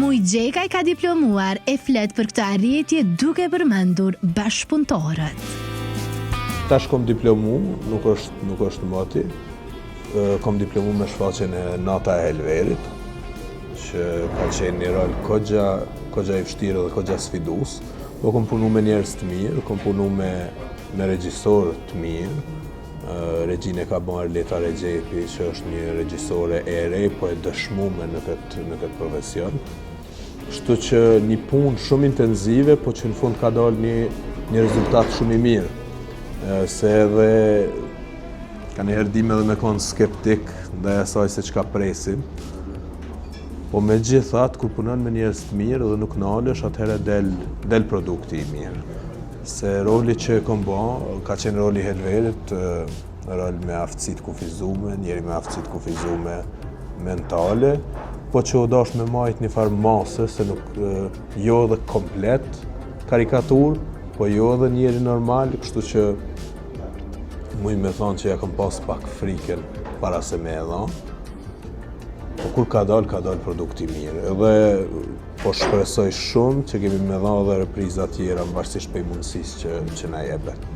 Muj Gjekaj ka diplomuar e flet për këtë arritje duke përmendur bashkëpunëtorët. Tash kom diplomu, nuk është moti. Kom diplomu me shfaqjen e Nata e Helverit, që ka qenë një rol kogja i vështirë dhe kogja sfidus. Po kom punu me njerëz të mirë, kom punu me regjisorë të mirë. Regjine ka bën Arleta Regjepi, që është një regjisore e re, po e dëshmuar në këtë profesion. Kështu që një punë shumë intenzive, po që në fund ka dalë një rezultat shumë i mirë. Se edhe ka një herdim edhe me konë skeptik ndaj asaj se çka presim. Po megjithatë, kur punon me njerëz të mirë dhe nuk nalesh, atëherë del produkti i mirë. Se roli që kom bërë, ka qenë roli i Helverit, rol me aftësi të kufizume, njeri me aftësi të kufizume mentale, po që u dash me majt një farë mase, se nuk jo edhe komplet karikatur, po jo edhe njeri normal, kështu që muj me thonë që ja kom pas pak friken para se me edha. Po kur ka dalë produkti mirë. Edhe po shpresoj shumë që kemi me dha edhe repriza tjera, varësisht prej mundësisë që na jepet.